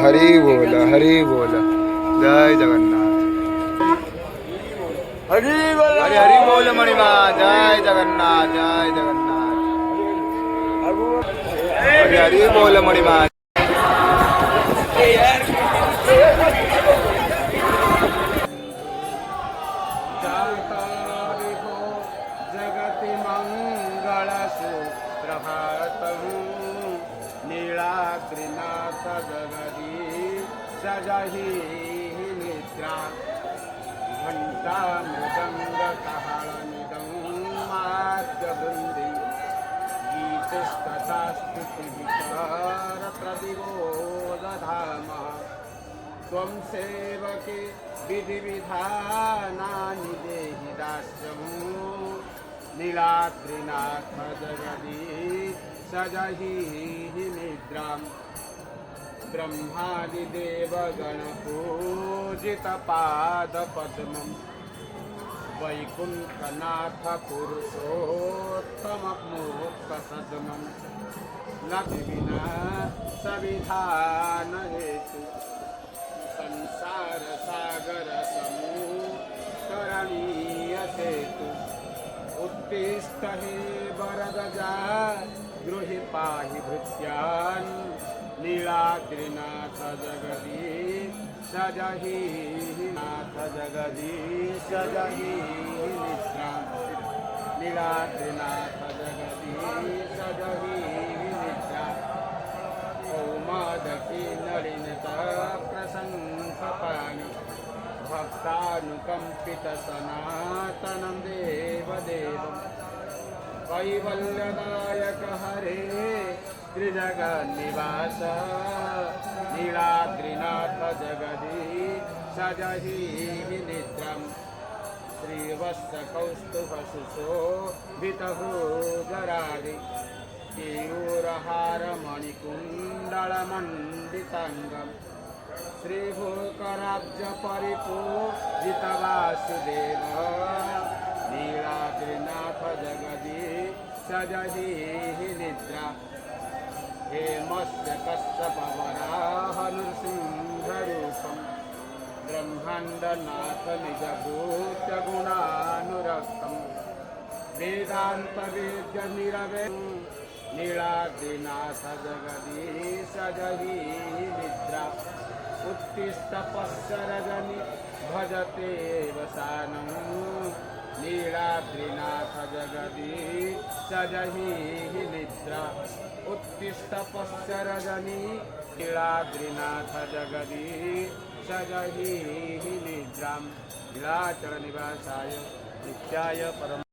हरि बोल हरि बोल। जय जगन्नाथ। हरि बोल हरि हरि बोल मणिमा। जय जगन्नाथ जय जगन्नाथ। हरि हरि बोल मणिमा। जाता विभो जगति मंगल सुप्रभातम् नीलाद्रिनाथ जगदी सजहि निद्रा घंटा मृदंग तालनिदं मार्गवृंदे गीतस्तथा स्तुतिविचार प्रतिबोधधाम त्वं सेवके विधि विधानानि देहि दास्यं नीलाद्रिनाथ जगदी सजहि निद्रां ब्रह्मादिदेवगणपूजितपादपद्मं वैकुण्ठनाथ पुरुषोत्तममुक्तसद्मं न विना सविधान हेतु संसार सागर समूतरणीय सेतु उत्तिष्ठ हे वरदजा गृहि पाहि भृत्यान् नीलाद्रिनाथ जगदी सजहि नाथ जगदी सजहि निद्रां नीलाद्रिनाथ जगदी सजहि निद्रां कौमादकी नलिनता प्रशंसपाणि भक्तानुकंपित सनातनं देवदेवं कैवल्यदायक हरे त्रिजगन्निवास नीलाद्रिनाथ जगदी सजहि निद्रां श्रीवत्सकौस्तुभसुशोभितभूधरादि केयूरहारमणिकुण्डलमण्डिताङ्गं श्रीभूकराब्जपरिपूजितवासुदेव नीलाद्रिनाथ जगदी सजहि निद्रा हेमस्य कश्यपवराह नृसिंहरूपं ब्रह्माण्डनाथ निजभूतगुणानुरक्तं वेदान्तवेद्यनिरवे नीलाद्रिनाथ जगदी सजहि निद्रा उत्तिष्ठ पश्य रजनी भजते वसानं नीलाद्रिनाथ जगदी सजहि निद्रा उत्तिष्ठ पश्य रजनी नीलाद्रिनाथ जगदी सजहि निद्रां नीलाचल निवासाय नित्याय परम